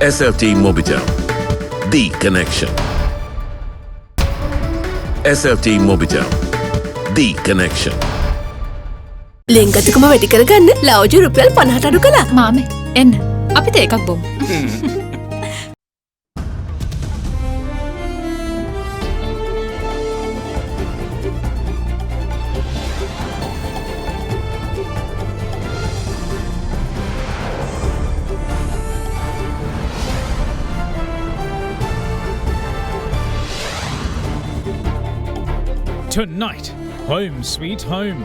SLT Mobitel, the connection. SLT Mobitel, the connection. ලෙන්ගතුකම වැඩි කරගන්න ලව්ජු රුපියල් 50ට අඩු කළා. මාමේ එන්න අපිට එකක් බොමු. Tonight, home sweet home.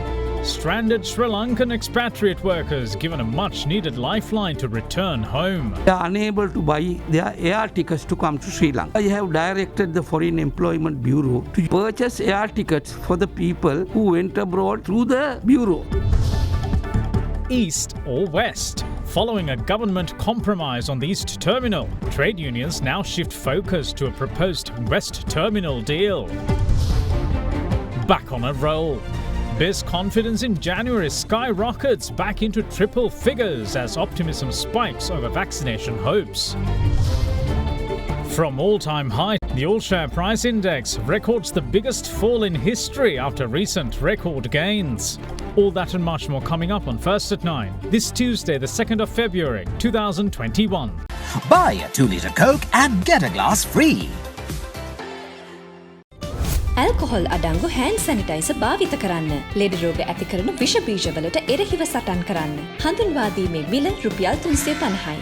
Stranded Sri Lankan expatriate workers given a much-needed lifeline to return home. They are unable to buy their air tickets to come to Sri Lanka. I have directed the Foreign Employment Bureau to purchase air tickets for the people who went abroad through the Bureau. East or west? Following a government compromise on the East Terminal, trade unions now shift focus to a proposed West Terminal deal. Back on a roll. Biz confidence in January skyrockets back into triple figures as optimism spikes over vaccination hopes. From all-time high, the all-share price index records the biggest fall in history after recent record gains. All that and much more coming up on First at 9, this Tuesday, the 2nd of February, 2021. Buy a 2-litre Coke and get a glass free. Alcohol අඩංගු hand sanitizer භාවිත කරන්න. ලෙඩ රෝග ඇති කරන විෂ බීජවලට එරෙහිව සටන් කරන්න. හඳුන්වා දීමේ මිල රුපියල් 350යි.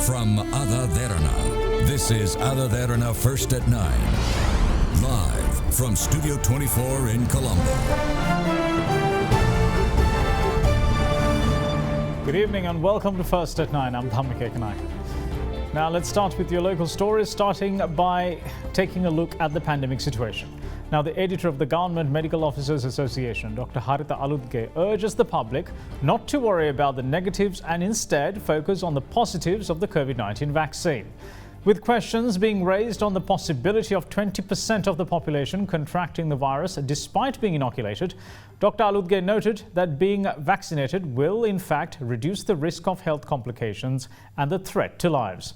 From AdaDerana, this is AdaDerana First at 9. Live from Studio 24 in Colombo. Good evening and welcome to First at 9. I'm Dhammik Ekanaik. Now let's start with your local stories, starting by taking a look at the pandemic situation. Now the editor of the Government Medical Officers Association, Dr. Haritha Aludge, urges the public not to worry about the negatives and instead focus on the positives of the COVID-19 vaccine. With questions being raised on the possibility of 20% of the population contracting the virus despite being inoculated, Dr. Aludge noted that being vaccinated will in fact reduce the risk of health complications and the threat to lives.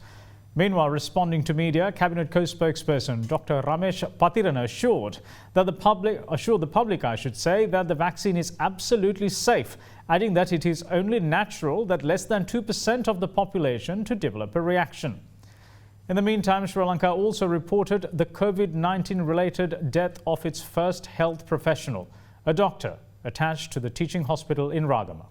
Meanwhile, responding to media, Cabinet co-spokesperson Dr. Ramesh Patirana assured the public, that the vaccine is absolutely safe, adding that it is only natural that less than 2% of the population to develop a reaction. In the meantime, Sri Lanka also reported the COVID-19 related death of its first health professional, a doctor attached to the teaching hospital in Ragama.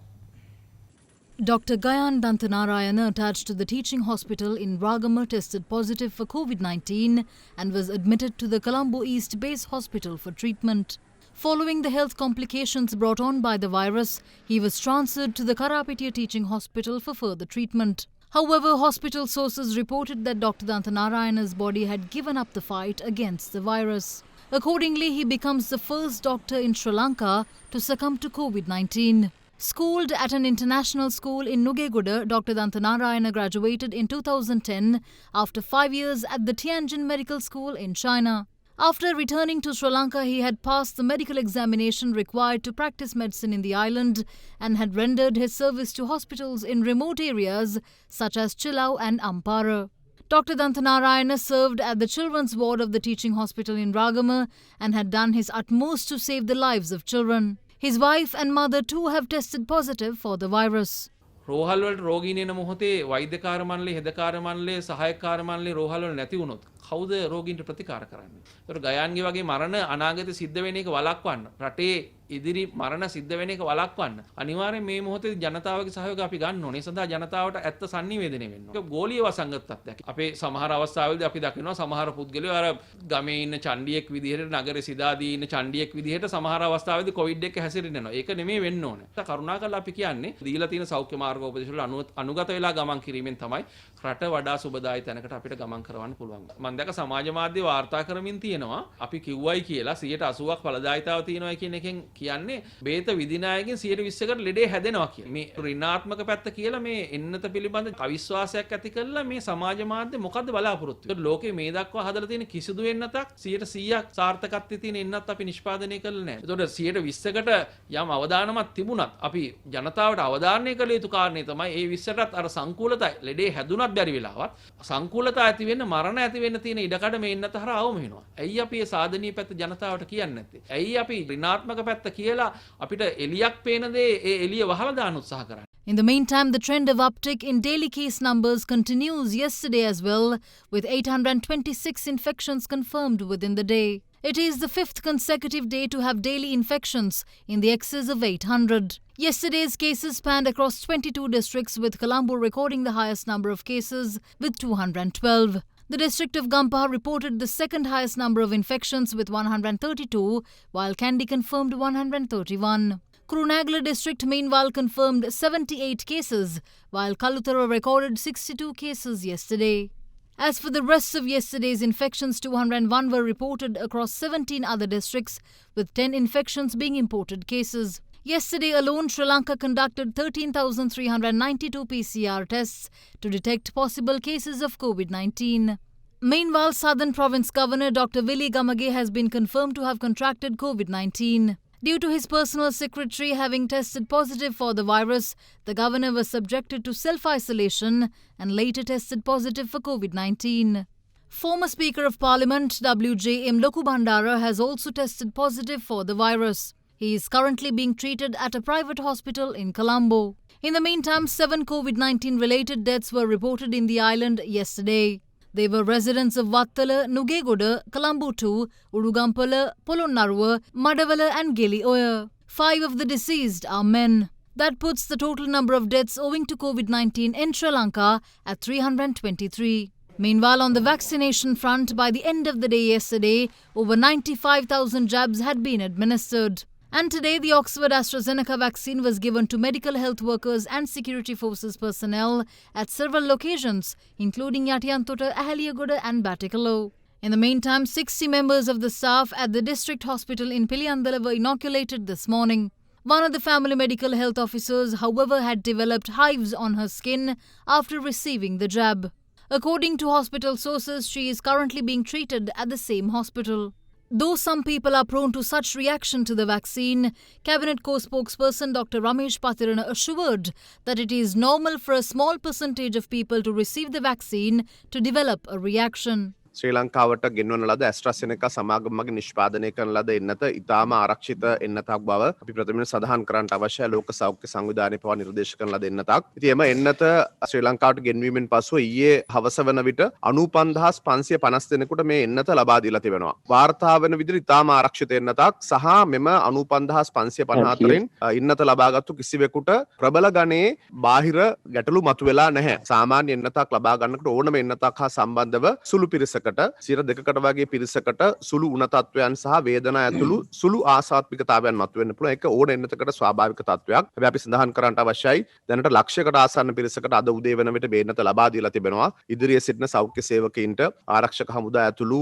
Dr. Gayan Dantanarayana, attached to the teaching hospital in Ragama, tested positive for COVID-19 and was admitted to the Colombo East Base Hospital for treatment. Following the health complications brought on by the virus, he was transferred to the Karapitia Teaching Hospital for further treatment. However, hospital sources reported that Dr. Dantanarayana's body had given up the fight against the virus. Accordingly, he becomes the first doctor in Sri Lanka to succumb to COVID-19. Schooled at an international school in Nugegoda, Dr. Dantanarayana graduated in 2010 after 5 years at the Tianjin Medical School in China. After returning to Sri Lanka, he had passed the medical examination required to practice medicine in the island and had rendered his service to hospitals in remote areas such as Chilau and Ampara. Dr. Dantanarayana served at the children's ward of the teaching hospital in Ragama and had done his utmost to save the lives of children. His wife and mother too have tested positive for the virus. රෝහල් වලට රෝගීන් එන මොහොතේ වෛද්‍යකාර මණ්ඩලය, හෙදකාර මණ්ඩලය, සහායකාර මණ්ඩලය රෝහල් වල නැති වුණොත් කවුද රෝගීන්ට ප්‍රතිකාර කරන්නේ? ඒතර ගයාන්ගේ වගේ මරණ අනාගතේ සිද්ධ වෙන එක වළක්වන්න, රටේ ඉදිරි මරණ සිද්ධ වෙන එක වළක්වන්න අනිවාර්යෙන් මේ මොහොතේ ජනතාවගේ සහයෝගය අපි ගන්න ඕනේ. ඒ සඳහා ජනතාවට ඇත්ත සංනිවේදනය වෙන්න ඕනේ. ඒක ගෝලීය වසංගත තත්ත්වයක්. අපේ සමහර අවස්ථාවලදී අපි දකිනවා සමහර පුද්ගලයෝ අර ගමේ ඉන්න චණ්ඩියෙක් විදිහට, නගරේ සිදාදී ඉන්න චණ්ඩියෙක් විදිහට සමහර අවස්ථාවලදී කොවිඩ් එක හැසිරෙනවා. ඒක නෙමෙයි වෙන්න ඕනේ. කරුණාකරලා අපි කියන්නේ දීලා තියෙන සෞඛ්‍ය මාර්ගෝපදේශ වල අනුගත වෙලා ගමන් කිරීමෙන් තමයි රට වඩා සුබදායි තැනකට අපිට ගමන් කරවන්න පුළුවන්. මම දැක සමාජ මාධ්‍ය වාර්තා කරමින් තියෙනවා අපි කිව්වයි කියලා 80%ක් ඵලදායීතාව තියෙනවා කියන එකෙන් කියන්නේ බේත විදින අයගෙන් 120කට ලෙඩේ හැදෙනවා කියලා. මේ ඍණාත්මක පැත්ත කියලා මේ එන්නත පිළිබඳ අවිශ්වාසයක් ඇති කරලා මේ සමාජ මාධ්‍ය මොකද්ද බලාපොරොත්තු වෙන්නේ? ලෝකේ මේ දක්වා හදලා තියෙන කිසිදු එන්නතක් 100%ක් සාර්ථකත්වයේ තියෙන එන්නත් අපි නිෂ්පාදනය කළේ නැහැ. ඒතකොට 120කට යම් අවදානමක් තිබුණත් අපි ජනතාවට අවධාරණය කළ යුතු කාරණේ තමයි ඒ 20ටත් අර සංකූලතා ලෙඩේ හැදුනත් බැරි වෙලාවත් සංකූලතා ඇති වෙන්න මරණ ඇති වෙන්න තියෙන ඉඩකඩ මේ එන්නත හරහා අවම වෙනවා. ඇයි අපි මේ සාධනීය පැත්ත ජනතාවට කියන්නේ නැත්තේ? ඇයි අපි ඍණාත්මක පැත්ත කියලා අපිට එලියක් පේන දේ ඒ එලිය වහලා දාන්න උත්සාහ කරන්නේ? In the meantime, the trend of uptick in daily case numbers continues yesterday as well, with 826 infections confirmed within the day. It is the 5th consecutive day to have daily infections in the excess of 800. Yesterday's cases spanned across 22 districts, with Colombo recording the highest number of cases with 212. The district of Gampaha reported the second highest number of infections with 132, while Kandy confirmed 131. Kurunegala district meanwhile confirmed 78 cases, while Kalutara recorded 62 cases yesterday. As for the rest of yesterday's infections, 201 were reported across 17 other districts, with 10 infections being imported cases. Yesterday alone, Sri Lanka conducted 13,392 PCR tests to detect possible cases of COVID-19. Meanwhile, Southern Province Governor Dr. Willie Gamage has been confirmed to have contracted COVID-19. Due to his personal secretary having tested positive for the virus, the governor was subjected to self-isolation and later tested positive for COVID-19. Former Speaker of Parliament W.J.M. Lokubandara has also tested positive for the virus. He is currently being treated at a private hospital in Colombo. In the meantime, 7 COVID-19 related deaths were reported in the island yesterday. They were residents of Vattala, Nugegoda, Colombo 2, Udugampala, Polonnaruwa, Madavala and Gili Oya. 5 of the deceased are men. That puts the total number of deaths owing to COVID-19 in Sri Lanka at 323. Meanwhile, on the vaccination front, by the end of the day yesterday, over 95,000 jabs had been administered. And today, the Oxford AstraZeneca vaccine was given to medical health workers and security forces personnel at several locations, including Yatiyantota, Ahaliyagoda and Batikalo. In the meantime, 60 members of the staff at the district hospital in Piliyandala were inoculated this morning. One of the family medical health officers, however, had developed hives on her skin after receiving the jab. According to hospital sources, she is currently being treated at the same hospital. Though some people are prone to such reaction to the vaccine, Cabinet co-spokesperson Dr. Ramesh Patirana assured that it is normal for a small percentage of people to receive the vaccine to develop a reaction. ශ්‍රී ලංකාවට ගෙන්වන ලද ඇස්ට්‍රාසෙනෙකා සමාගම මගින් නිෂ්පාදනය කරන ලද එන්නත ඉතාම ආරක්ෂිත එන්නතක් බව අපි ප්‍රථමයෙන් සඳහන් කරන්නට අවශ්‍යයි. ලෝක සෞඛ්‍ය සංවිධානය පවා නිර්දේශ කරන ලද එන්නතක්. ඉතින් එම එන්නත ශ්‍රී ලංකාවට ගෙන්වීමෙන් පසුව ඊයේ හවස වන විට 95,550 දෙනෙකුට මේ එන්නත ලබා දීලා තිබෙනවා. වාර්තා වන විදිහට ඉතාම ආරක්ෂිත එන්නතක් සහ මෙම 95,554න් එන්නත ලබාගත්තු කිසිවෙකුට ප්‍රබල ගණයේ බාහිර ගැටලු මතුවෙලා නැහැ. සාමාන්‍ය එන්නතක් ලබා ගන්නකොට ඕනම එන්නතක් හා සම්බන්ධව සුළු පිරිසකට 2% වගේ පිරිසකට සුළු උණ තත්වයන් සහ වේදනා ඇතුළු සුළු ආසාත්මිකතාවයන් මතුවෙන්න පුළුවන්. ඒක ඕන එන්නතකට ස්වාභාවික තත්වයක්. හැබැයි අපි සඳහන් කරන්නට අවශ්‍යයි දැනට ලක්ෂයකට ආසන්න පිරිසකට අද උදේ වෙන විට මේ එන්නත ලබා දීලා තිබෙනවා. ඉදිරියේ සිටින සෞඛ්‍ය සේවකයින්ට ආරක්ෂක හමුදා ඇතුළු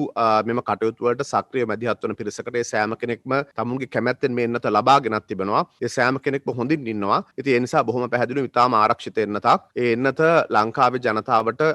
මෙම කටයුතු වලට සක්‍රිය මැදිහත් වන පිරිසකට ඒ සෑම කෙනෙක්ම තමුන්ගේ කැමැත්තෙන් මේ එන්නත ලබාගෙනත් තිබෙනවා. ඒ සෑම කෙනෙක්ම හොඳින් ඉන්නවා. ඉතින් ඒ නිසා බොහොම පැහැදිලිව ඉතාම ආරක්ෂිත එන්නතක්. ඒ එන්නත ලංකාවේ ජනතාවට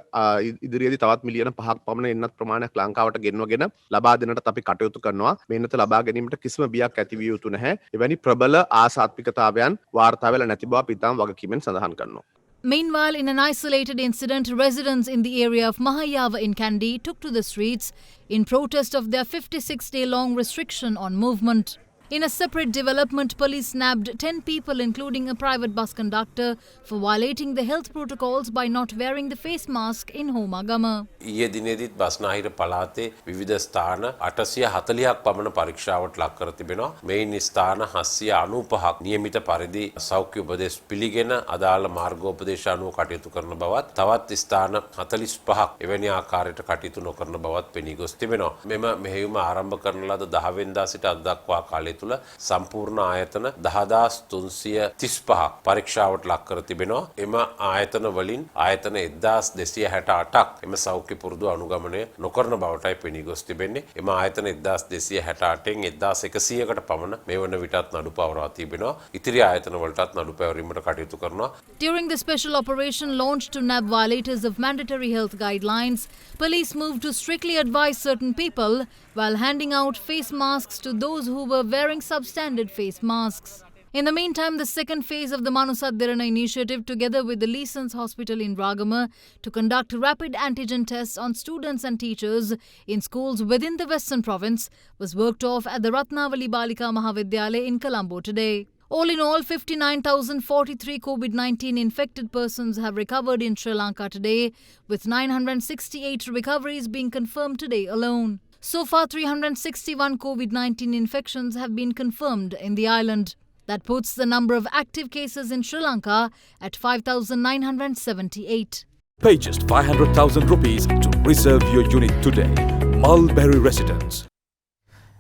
ඉදිරියේදී තවත් මිලියන 5ක් පමණ එන්නත් ප්‍රමාණයක් ලංකාවට ගෙන්වගෙන ලබා දෙන්නට අපි කටයුතු කරනවා. මේ එන්නත ලබා ගැනීමට කිසිම බියක් ඇති විය යුතු නැහැ. එවැනි ප්‍රබල ආසාත්මිකතාවයන් වාර්තා වෙලා නැති බව අපි ඉතාම වගකීමෙන් සඳහන් කරනවා. Meanwhile, in an isolated incident, residents in the area of Mahayava in Kandy took to the streets in protest of their 56-day-long restriction on movement. In a separate development, police nabbed 10 people, including a private bus conductor, for violating the health protocols by not wearing the face mask in Homagama. ඊයේ දිනේදීත් බස්නාහිර පළාතේ විවිධ ස්ථාන 840ක් පමණ පරීක්ෂාවට ලක් කර තිබෙනවා. මේන් ස්ථාන 795ක් නියමිත පරිදි සෞඛ්‍ය උපදෙස් පිළිගෙන අදාළ මාර්ගෝපදේශ අනුව කටයුතු කරන බවත්, තවත් ස්ථාන 45ක් එවැනි ආකාරයට කටයුතු නොකරන බවත් පෙනී ගොස් තිබෙනවා. මෙම මෙහෙයුම ආරම්භ කරන ලද 10 වෙනිදා සිට අද දක්වා කාලය තුළ සම්පූර්ණ ආයතන 10335ක් පරීක්ෂාවට ලක් කර තිබෙනවා. එම ආයතන වලින් ආයතන 1268ක් එම සෞඛ්‍ය පුරුදු අනුගමනය නොකරන බවටයි පෙනී ගොස් තිබෙන්නේ. එම ආයතන 1268න් 1100කට පමණ මේ වන විටත් නඩු පවරා තිබෙනවා. ඉතිරි ආයතන වලටත් නඩු පැවරීමට කටයුතු කරනවා. During the special operation launched to nab violators of mandatory health guidelines, police moved to strictly advise certain people while handing out face masks to those who were wearing substandard face masks. In the meantime, the second phase of the AdaDerana initiative, together with the Leeson's Hospital in Ragama, to conduct rapid antigen tests on students and teachers in schools within the Western Province, was worked off at the Ratnavali Balika Mahavidyalaya in Colombo today. All in all, 59,043 COVID-19 infected persons have recovered in Sri Lanka today, with 968 recoveries being confirmed today alone. So far, 361 COVID-19 infections have been confirmed in the island. That puts the number of active cases in Sri Lanka at 5,978. Pay just 500,000 rupees to reserve your unit today. Mulberry Residence.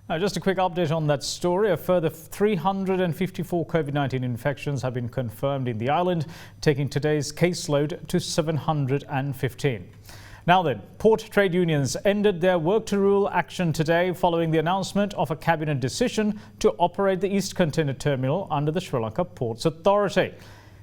Now, just a quick update on that story. A further 354 COVID-19 infections have been confirmed in the island, taking today's caseload to 715. Now then, port trade unions ended their work to rule action today following the announcement of a cabinet decision to operate the East Container Terminal under the Sri Lanka Ports Authority.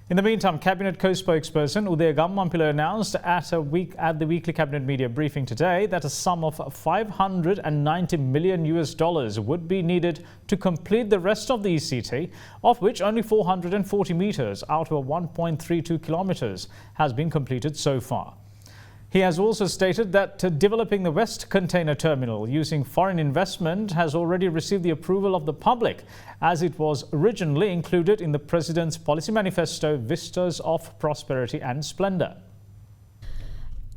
In the meantime, Cabinet co-spokesperson Udaya Gammampila announced at the weekly Cabinet media briefing today that a sum of $590 million would be needed to complete the rest of the ECT, of which only 440 metres out of 1.32 kilometres has been completed so far. He has also stated that developing the West Container Terminal using foreign investment has already received the approval of the public, as it was originally included in the President's policy manifesto Vistas of Prosperity and Splendour.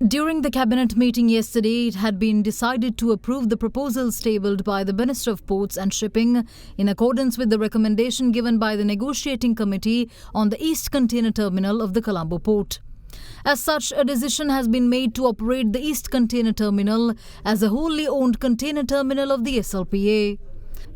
During the cabinet meeting yesterday, it had been decided to approve the proposals tabled by the Minister of Ports and Shipping in accordance with the recommendation given by the negotiating committee on the East Container Terminal of the Colombo Port. As such, a decision has been made to operate the East Container Terminal as a wholly owned container terminal of the SLPA.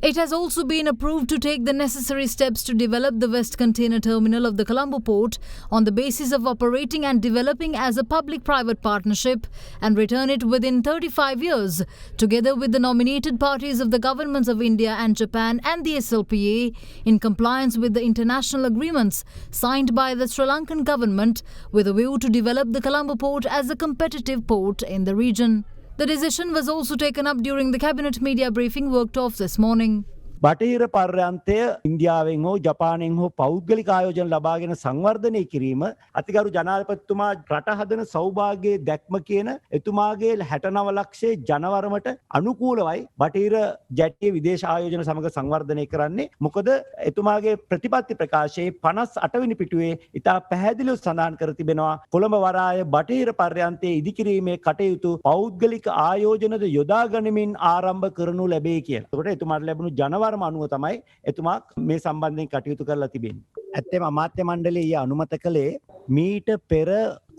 It has also been approved to take the necessary steps to develop the West Container Terminal of the Colombo Port on the basis of operating and developing as a public-private partnership and return it within 35 years, together with the nominated parties of the governments of India and Japan and the SLPA, in compliance with the international agreements signed by the Sri Lankan government with a view to develop the Colombo Port as a competitive port in the region. The decision was also taken up during the cabinet media briefing worked off this morning. බටහිර පර්යන්තය ඉන්දියාවෙන් හෝ ජපානයෙන් හෝ පෞද්ගලික ආයෝජන ලබාගෙන සංවර්ධනය කිරීම අතිගරු ජනාධිපතිතුමා රට හදන සෞභාග්‍යයේ දැක්ම කියන එතුමාගේ 69 ලක්ෂයේ ජනවරමට අනුකූලවයි බටහිර ජැටියේ විදේශ ආයෝජන සමග සංවර්ධනය කරන්නේ. මොකද එතුමාගේ ප්‍රතිපත්ති ප්‍රකාශයේ 58 වෙනි පිටුවේ ඉතා පැහැදිලිව සඳහන් කර තිබෙනවා කොළඹ වරාය බටහිර පර්යන්තයේ ඉදිකිරීමේ කටයුතු පෞද්ගලික ආයෝජනද යොදා ගනිමින් ආරම්භ කරනු ලැබේ කියලා. ඒකට එතුමාට ලැබුණු ජනවර අනුව තමයි එතුමා මේ සම්බන්ධයෙන් කටයුතු කරලා තිබෙන්නේ. ඇත්තම අමාත්‍ය මණ්ඩලයේ අනුමත කළේ මීට පෙර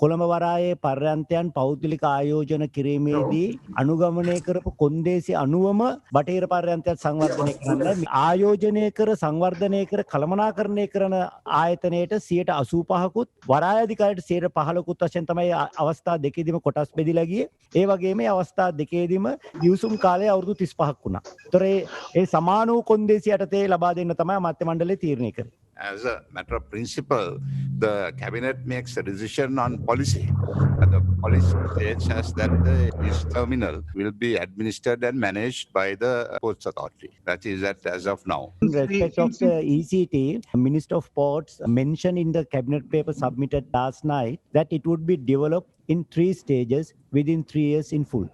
කොළඹ වරායේ පර්යන්තයන් පෞද්ගලික ආයෝජන කිරීමේදී අනුගමනය කරපු කොන්දේසි අනුවම බටහිර පර්යන්තයන් සංවර්ධනය කරන්න ආයෝජනය කර සංවර්ධනය කර කළමනාකරණය කරන ආයතනයේට 85%කුත් වරාය අධිකාරියට 15%කුත් වශයෙන් තමයි අවස්ථා දෙකේදීම කොටස් බෙදලා ගියේ. ඒ වගේම මේ අවස්ථා දෙකේදීම දිවුසුම් කාලය අවුරුදු 35ක් වුණා. ඒතර ඒ සමාන වූ කොන්දේසි යටතේ ලබා දෙන්න තමයි අමාත්‍ය මණ්ඩලය තීරණය කරේ. As a matter of principle, the cabinet makes a decision on policy. The policy says that this terminal will be administered and managed by the Ports Authority. That is that as of now. In respect of the ECT, Minister of Ports mentioned in the cabinet paper submitted last night that it would be developed in 3 stages within 3 years in full.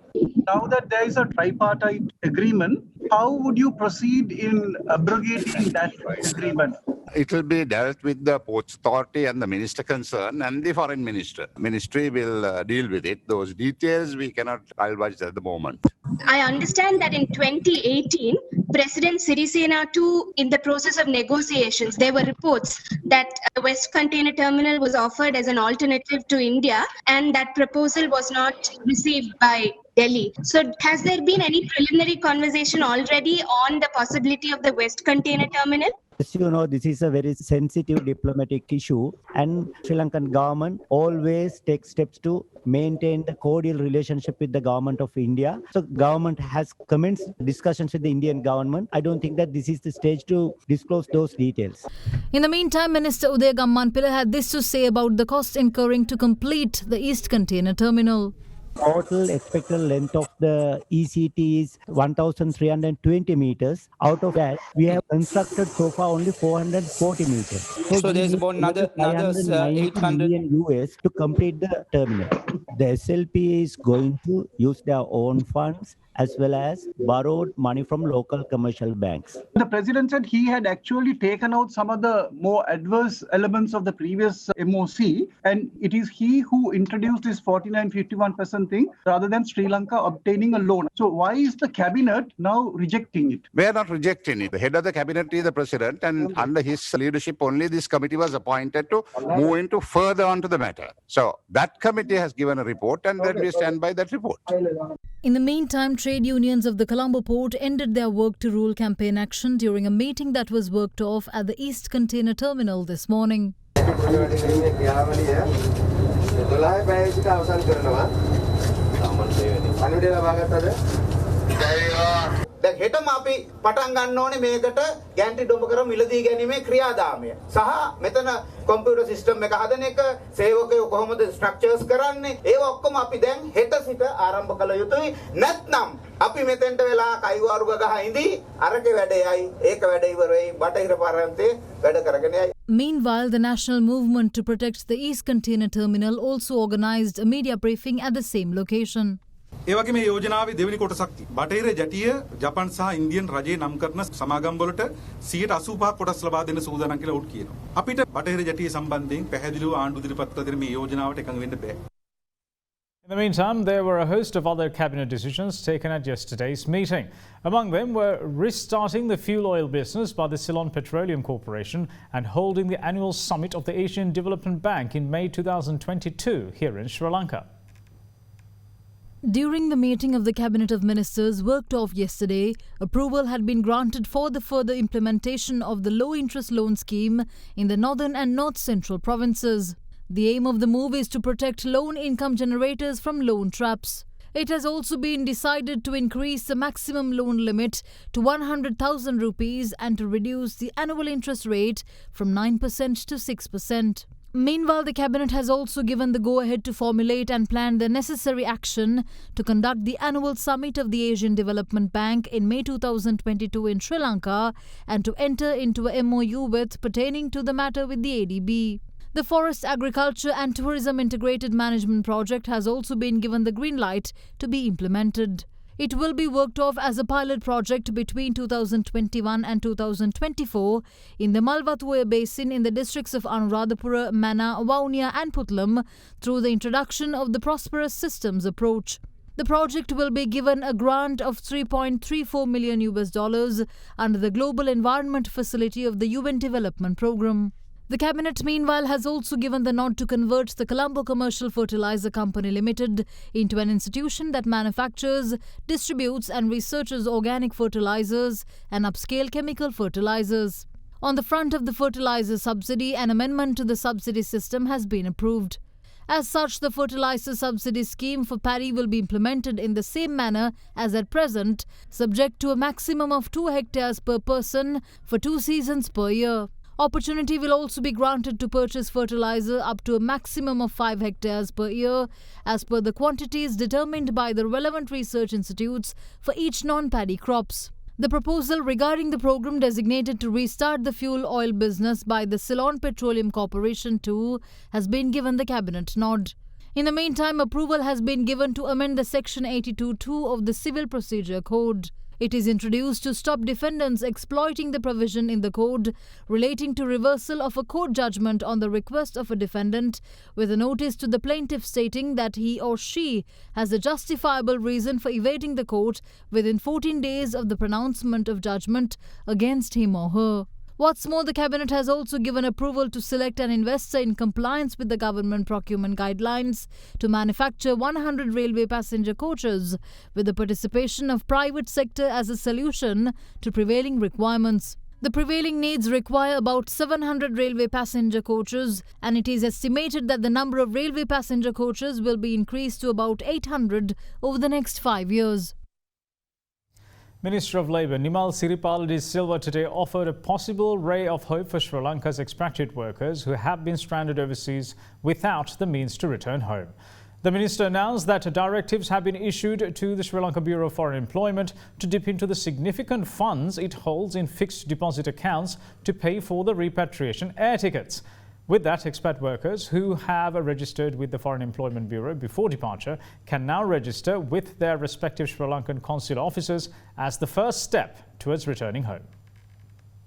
Now that there is a tripartite agreement, how would you proceed in abrogating that agreement? It will be dealt with the Ports Authority and the minister concerned and the foreign minister. Ministry will deal with it. Those details we cannot divulge at the moment. I understand that in 2018, President Sirisena too, in the process of negotiations, there were reports that the West Container Terminal was offered as an alternative to India, and that proposal was not received by Delhi. So has there been any preliminary conversation already on the possibility of the West Container Terminal? As you know, this is a very sensitive diplomatic issue, and Sri Lankan government always takes steps to maintain the cordial relationship with the government of India. So government has commenced discussions with the Indian government. I don't think that this is the stage to disclose those details. In the meantime, Minister Udaya Gammanpilla had this to say about the cost incurring to complete the East Container Terminal. Total expected length of the ECT is 1,320 meters. Out of that, we have constructed so far only 440 meters. So there's about another 800 million US to complete the terminal. The SLP is going to use their own funds as well as borrowed money from local commercial banks. The president said he had actually taken out some of the more adverse elements of the previous MOC, and it is he who introduced this 49-51% thing rather than Sri Lanka obtaining a loan. So why is the cabinet now rejecting it? We are not rejecting it. The head of the cabinet is the president, and under his leadership only this committee was appointed to move into further onto the matter. So that committee has given a report, and then we stand by that report. In the meantime, trade unions of the Colombo port ended their work to rule campaign action during a meeting that was worked off at the East Container Terminal this morning. දැන් හෙටම අපි පටන් ගන්න ඕනේ මේකට ගැන්ටි ඩොඹකර මිලදී ගැනීමේ ක්‍රියාදාමය. සහ මෙතන කම්පියුටර් සිස්ටම් එක හදන එක, සේවකයෝ කොහොමද ස්ට්‍රක්චර්ස් කරන්නේ, ඒව ඔක්කොම අපි දැන් හෙට සිට ආරම්භ කළ යුතුයි. නැත්නම් අපි මෙතෙන්ට වෙලා කයිවාරු ගහ ඉඳි අරකේ වැඩේයි ඒක වැඩ ඉවර වෙයි බටහිර පරන්තේ වැඩ කරගෙන යයි. Meanwhile, the National Movement to Protect the East Container Terminal also organized a media briefing at the same location. ඒ වගේ මේ යෝජනාවේ දෙවෙනි කොටසක් බටහිර ජැටිය ජපාන් සහ ඉන්දියන් රජයේ නම් කරන සමාගම් වලට 85% කොටස් ලබා දෙන්න සූදානම් කියලා උත් කියනවා. අපිට බටහිර ජැටිය සම්බන්ධයෙන් පැහැදිලිව ආණ්ඩු ඉදිරිපත් කළ දෙන මේ යෝජනාවට එකඟ වෙන්න බෑ. In the meantime, there were a host of other cabinet decisions taken at yesterday's meeting. Among them were restarting the fuel oil business by the Ceylon Petroleum Corporation and holding the annual summit of the Asian Development Bank in May 2022 here in Sri Lanka. During the meeting of the Cabinet of Ministers worked off yesterday, approval had been granted for the further implementation of the low-interest loan scheme in the northern and north-central provinces. The aim of the move is to protect loan income generators from loan traps. It has also been decided to increase the maximum loan limit to 100,000 rupees and to reduce the annual interest rate from 9% to 6%. Meanwhile, the Cabinet has also given the go-ahead to formulate and plan the necessary action to conduct the annual summit of the Asian Development Bank in May 2022 in Sri Lanka and to enter into a MOU with pertaining to the matter with the ADB. The Forest Agriculture and Tourism Integrated Management Project has also been given the green light to be implemented. It will be worked off as a pilot project between 2021 and 2024 in the Malvathuya Basin in the districts of Anuradhapura, Mana, Vaunia and Putlam through the introduction of the Prosperous Systems approach. The project will be given a grant of $3.34 million under the Global Environment Facility of the UN Development Programme. The Cabinet, meanwhile, has also given the nod to convert the Colombo Commercial Fertilizer Company Limited into an institution that manufactures, distributes and researches organic fertilizers and upscale chemical fertilizers. On the front of the fertilizer subsidy, an amendment to the subsidy system has been approved. As such, the fertilizer subsidy scheme for paddy will be implemented in the same manner as at present, subject to a maximum of 2 hectares per person for 2 seasons per year. Opportunity will also be granted to purchase fertilizer up to a maximum of 5 hectares per year as per the quantities determined by the relevant research institutes for each non-paddy crops. The proposal regarding the program designated to restart the fuel oil business by the Ceylon Petroleum Corporation too has been given the Cabinet nod. In the meantime, approval has been given to amend the Section 82(2) of the Civil Procedure Code. It is introduced to stop defendants exploiting the provision in the code relating to reversal of a court judgment on the request of a defendant with a notice to the plaintiff stating that he or she has a justifiable reason for evading the court within 14 days of the pronouncement of judgment against him or her. What's more, the Cabinet has also given approval to select an investor in compliance with the government procurement guidelines to manufacture 100 railway passenger coaches with the participation of private sector as a solution to prevailing requirements. The prevailing needs require about 700 railway passenger coaches, and it is estimated that the number of railway passenger coaches will be increased to about 800 over the next 5 years. Minister of Labour Nimal Siripala de Silva today offered a possible ray of hope for Sri Lanka's expatriate workers who have been stranded overseas without the means to return home. The minister announced that directives have been issued to the Sri Lanka Bureau of Foreign Employment to dip into the significant funds it holds in fixed deposit accounts to pay for the repatriation air tickets. With that, expat workers who have registered with the Foreign Employment Bureau before departure can now register with their respective Sri Lankan consular officers as the first step towards returning home.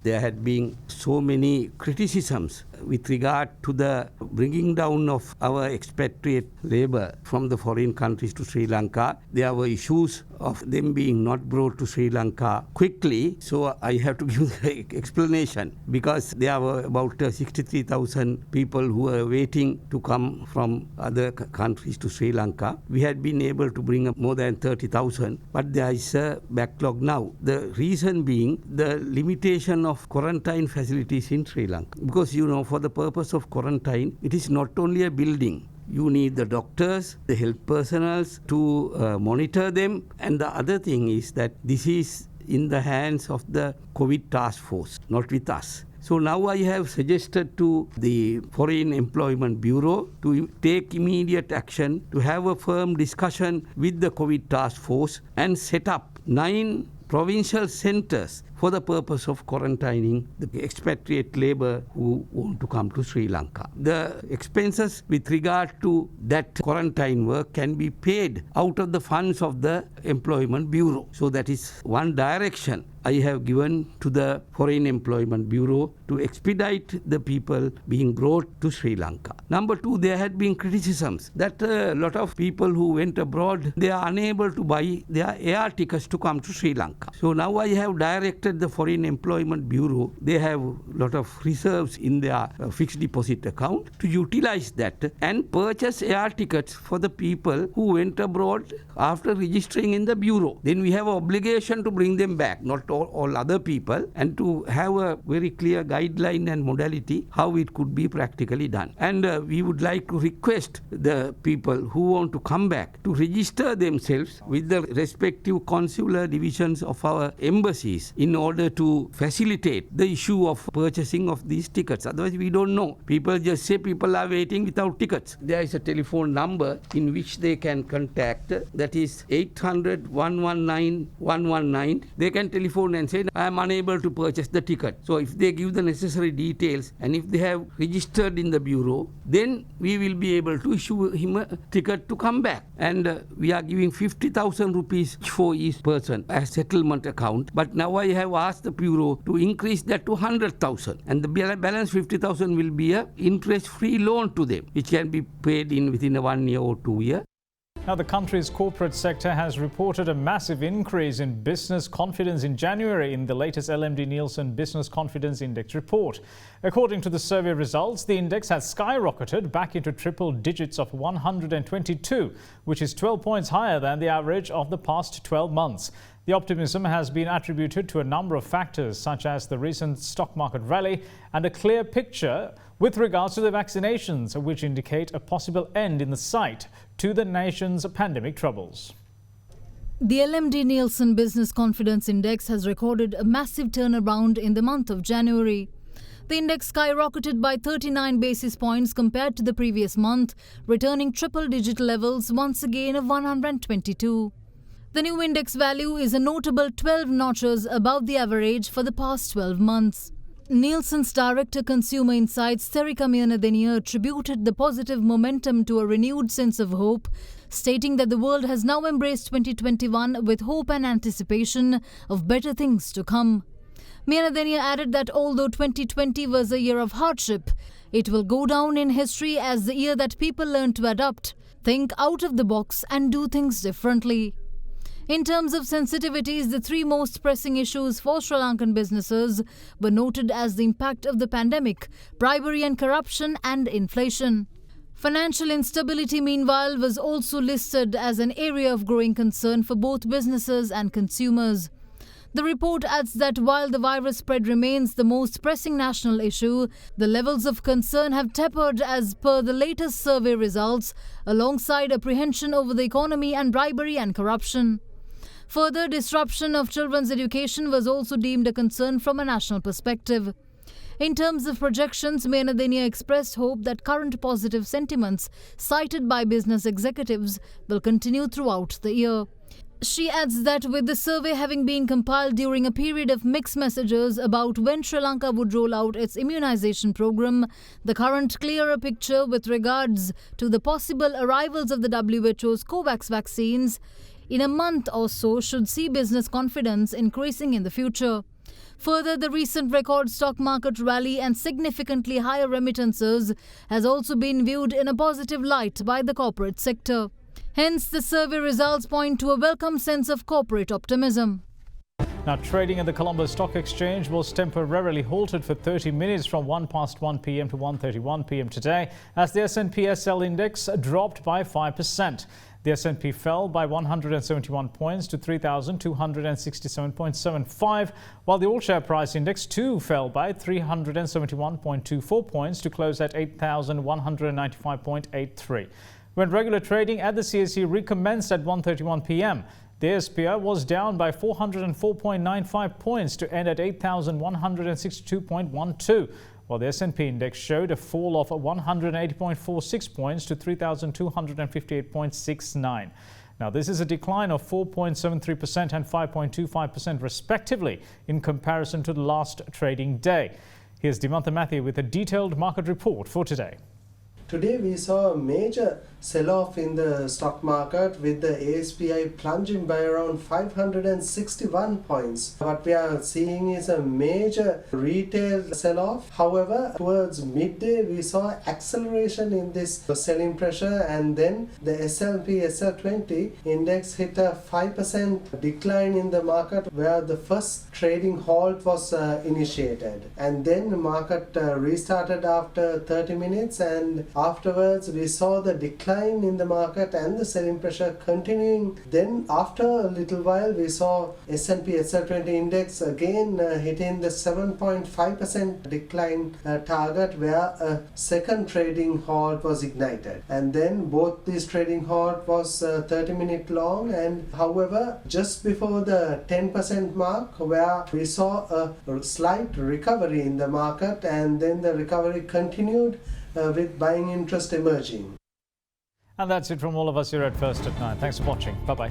There had been so many criticisms with regard to the bringing down of our expatriate labour from the foreign countries to Sri Lanka. There were issues of them being not brought to Sri Lanka quickly. So I have to give the explanation because there were about 63,000 people who were waiting to come from other countries to Sri Lanka. We had been able to bring up more than 30,000, but there is a backlog now. The reason being the limitation of quarantine facilities in Sri Lanka. Because, you know, for the purpose of quarantine, it is not only a building. You need the doctors, the health personnel to monitor them. And the other thing is that this is in the hands of the COVID task force, not with us. So now I have suggested to the Foreign Employment Bureau to take immediate action, to have a firm discussion with the COVID task force and set up 9 provincial centers for the purpose of quarantining the expatriate labour who want to come to Sri Lanka. The expenses with regard to that quarantine work can be paid out of the funds of the Employment Bureau. So that is one direction I have given to the Foreign Employment Bureau to expedite the people being brought to Sri Lanka. Number 2, there had been criticisms that a lot of people who went abroad, they are unable to buy their air tickets to come to Sri Lanka. So now I have directed the Foreign Employment Bureau, they have a lot of reserves in their fixed deposit account, to utilize that and purchase air tickets for the people who went abroad after registering in the Bureau. Then we have an obligation to bring them back, not all other people, and to have a very clear guideline and modality how it could be practically done. And we would like to request the people who want to come back to register themselves with the respective consular divisions of our embassies in order to facilitate the issue of purchasing of these tickets. Otherwise, we don't know. People just say people are waiting without tickets. There is a telephone number in which they can contact, that is 800-119-119. They can telephone and say, I am unable to purchase the ticket. So if they give the necessary details and if they have registered in the Bureau, then we will be able to issue him a ticket to come back. And we are giving 50,000 rupees for each person as settlement account. But now I have asked the Bureau to increase that to 100,000. And the balance 50,000 will be a interest-free loan to them, which can be paid in within 1 year or 2 years. Now, the country's corporate sector has reported a massive increase in business confidence in January in the latest LMD Nielsen Business Confidence Index report. According to the survey results, the index has skyrocketed back into triple digits of 122, which is 12 points higher than the average of the past 12 months. The optimism has been attributed to a number of factors, such as the recent stock market rally and a clear picture with regards to the vaccinations, which indicate a possible end in the sight to the nation's pandemic troubles. The LMD Nielsen Business Confidence Index has recorded a massive turnaround in the month of January. The index skyrocketed by 39 basis points compared to the previous month, returning triple-digit levels once again of 122. The new index value is a notable 12 notches above the average for the past 12 months. Nielsen's Director Consumer Insights, Therika Mianadenia, attributed the positive momentum to a renewed sense of hope, stating that the world has now embraced 2021 with hope and anticipation of better things to come. Mianadenia added that although 2020 was a year of hardship, it will go down in history as the year that people learn to adapt, think out of the box and do things differently. In terms of sensitivities, the three most pressing issues for Sri Lankan businesses were noted as the impact of the pandemic, bribery and corruption, and inflation. Financial instability, meanwhile, was also listed as an area of growing concern for both businesses and consumers. The report adds that while the virus spread remains the most pressing national issue, the levels of concern have tapered as per the latest survey results, alongside apprehension over the economy and bribery and corruption. Further disruption of children's education was also deemed a concern from a national perspective. In terms of projections, Menadenia expressed hope that current positive sentiments cited by business executives will continue throughout the year. She adds that with the survey having been compiled during a period of mixed messages about when Sri Lanka would roll out its immunization program, the current clearer picture with regards to the possible arrivals of the WHO's COVAX vaccines in a month or so should see business confidence increasing in the future. Further, the recent record stock market rally and significantly higher remittances has also been viewed in a positive light by the corporate sector. Hence, the survey results point to a welcome sense of corporate optimism. Now, trading at the Colombo Stock Exchange was temporarily halted for 30 minutes from 1 p.m. to 1:31 p.m. today as the S&P SL index dropped by 5%. The S&P fell by 171 points to 3,267.75, while the all-share price index too fell by 371.24 points to close at 8,195.83. When regular trading at the CSE recommenced at 1:31 p.m., the SPI was down by 404.95 points to end at 8,162.12, while the S&P index showed a fall of 180.46 points to 3,258.69. Now, this is a decline of 4.73% and 5.25% respectively in comparison to the last trading day. Here's Dimantha Matthew with a detailed market report for today. Today we saw a major sell-off in the stock market with the ASPI plunging by around 561 points. What we are seeing is a major retail sell-off. However, towards midday we saw acceleration in this selling pressure, and then the S&P SL20 index hit a 5% decline in the market where the first trading halt was initiated. And then the market restarted after 30 minutes, and afterwards we saw the decline in the market and the selling pressure continuing. Then after a little while we saw S&P SL20 index again hitting the 7.5% decline target where a second trading halt was ignited. And then both these trading halt was 30-minute long, and however just before the 10% mark where we saw a slight recovery in the market, and then the recovery continued with buying interest emerging. And that's it from all of us here at First at 9. Thanks for watching. Bye-bye.